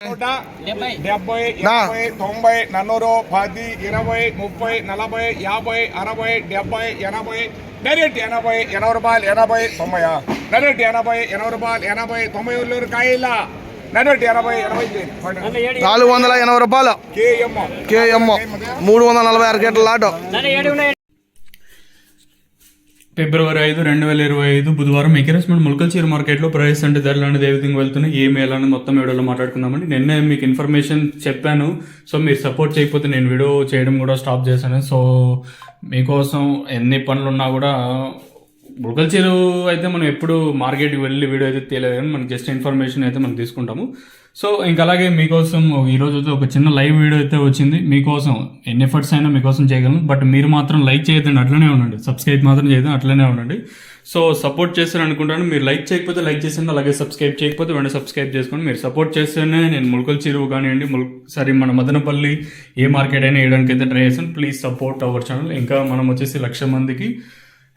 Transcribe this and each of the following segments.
70, 80, 90, 100, 10, 20, 30, 40, 50, 60, 70, 80, direct 80, 80 రూపాయలు 80, 90 direct 80, 80 రూపాయలు 80, 90 ఉల్లూరు కాయల డైరెక్ట్ 80, 80 480 రూపాయలు కేఎం 346 గంటల లాటో. ఫిబ్రవరి 5, 2025 బుధవారం ఎకరేస్మెంట్ ములకల్చీర మార్కెట్లో ప్రైస్ అంటే ధరలు అనేది ఏ విధంగా వెళ్తున్నాయి ఏమి ఎలా మొత్తం వీడియోలో మాట్లాడుకుందామండి. నిన్నే మీకు ఇన్ఫర్మేషన్ చెప్పాను, సో మీరు సపోర్ట్ చేయకపోతే నేను వీడియో చేయడం కూడా స్టాప్ చేశాను. సో మీకోసం ఎన్ని పనులు ఉన్నా కూడా ములకల్చీర అయితే మనం ఎప్పుడు మార్కెట్కి వెళ్ళి వీడియో అయితే తెలియదు కానీ మనకి జస్ట్ ఇన్ఫర్మేషన్ అయితే మనం తీసుకుంటాము. సో ఇంకా అలాగే మీకోసం ఈరోజు అయితే ఒక చిన్న లైవ్ వీడియో అయితే వచ్చింది. మీకోసం ఎన్ని ఎఫర్ట్స్ అయినా మీకోసం చేయగలను, బట్ మీరు మాత్రం లైక్ చేయొద్దండి, అట్లనే ఉండండి. సబ్స్క్రైబ్ మాత్రం చేయదు, అట్లనే ఉండండి. సో సపోర్ట్ చేస్తాను అనుకుంటాను. మీరు లైక్ చేయకపోతే లైక్ చేసండి, అలాగే సబ్స్క్రైబ్ చేయకపోతే వెంటనే సబ్స్క్రైబ్ చేసుకోండి. మీరు సపోర్ట్ చేస్తేనే నేను ములకల్చీరు కానివ్వండి మన మదనపల్లి ఏ మార్కెట్ అయినా వేయడానికి అయితే ట్రై చేస్తాను. Please support our channel. ఇంకా మనం వచ్చేసి 1,00,000 మందికి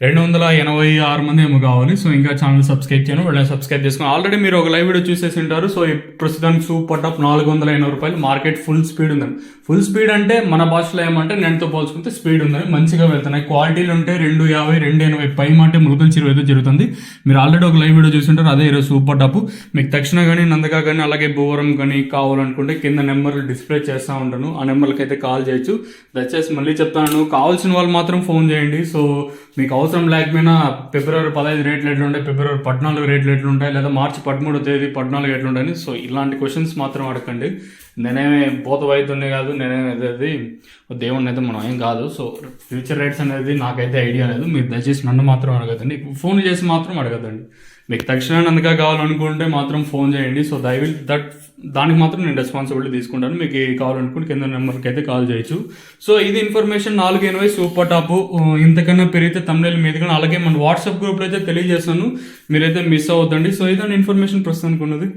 286 మంది ఏమో కావాలి. సో ఇంకా ఛానల్ సబ్స్క్రైబ్ చేయను, వెళ్ళి సబ్స్క్రైబ్ చేసుకుని ఆల్రెడీ మీరు ఒక లైవ్ వీడియో చూసేసి ఉంటారు. సో ప్రస్తుతానికి సూపర్ టాప్ 480 రూపాయలు మార్కెట్ ఫుల్ స్పీడ్ ఉందండి. ఫుల్ స్పీడ్ అంటే మన భాషలో ఏమంటే నెట్తో పోల్చుకుంటే స్పీడ్ ఉందని మంచిగా వెళ్తున్నాయి. క్వాలిటీలు ఉంటే 250, 280 పై మాట ములకల్చీరు అయితే జరుగుతుంది. మీరు ఆల్రెడీ ఒక లైవ్ వీడియో చూసింటారు, అదే ఈరోజు సూపర్ టాప్. మీకు తక్షణ కానీ నందగా కానీ అలాగే భూవరం కానీ కావాలనుకుంటే కింద నెంబర్లు డిస్ప్లే చేస్తూ ఉంటాను, ఆ నెంబర్లకి అయితే కాల్ చేయొచ్చు. దయచేసి మళ్ళీ చెప్తాను, కావాల్సిన వాళ్ళు మాత్రం ఫోన్ చేయండి. సో మీకు అవసరం లేకపోయినా ఫిబ్రవరి 15 రేట్లు ఎట్లుంటాయి, ఫిబ్రవరి 14 రేట్లు ఎట్లుంటాయి, లేదా మార్చి 13వ తేదీ 14 ఎట్లుంటాయి. సో ఇలాంటి క్వశ్చన్స్ మాత్రం అడగండి. నేనేమి పోతవైతుండే కాదు, నేనేది దేవుడిని అయితే మనం ఏం కాదు. సో ఫ్యూచర్ రేట్స్ అనేది నాకైతే ఐడియా లేదు. మీరు దయచేసి నన్ను మాత్రం అడగద్దండి, ఫోన్ చేసి మాత్రం అడగద్దండి. మీకు తక్షణం అందుగా కావాలనుకుంటే మాత్రం ఫోన్ చేయండి. సో దానికి మాత్రం నేను రెస్పాన్సిబిలిటీ తీసుకుంటాను. మీకు కావాలనుకుంటే కింద నెంబర్కి అయితే కాల్ చేయొచ్చు. సో ఇది ఇన్ఫర్మేషన్ 480 సూపర్ టాప్. ఇంతకన్నా పెరిగితే తమిళ మీద కానీ అలాగే మన వాట్సాప్ గ్రూప్లో అయితే తెలియజేస్తాను, మీరైతే మిస్ అవ్వద్దండి. సో ఇదండి ఇన్ఫర్మేషన్ ప్రస్తుతానికి ఉన్నది.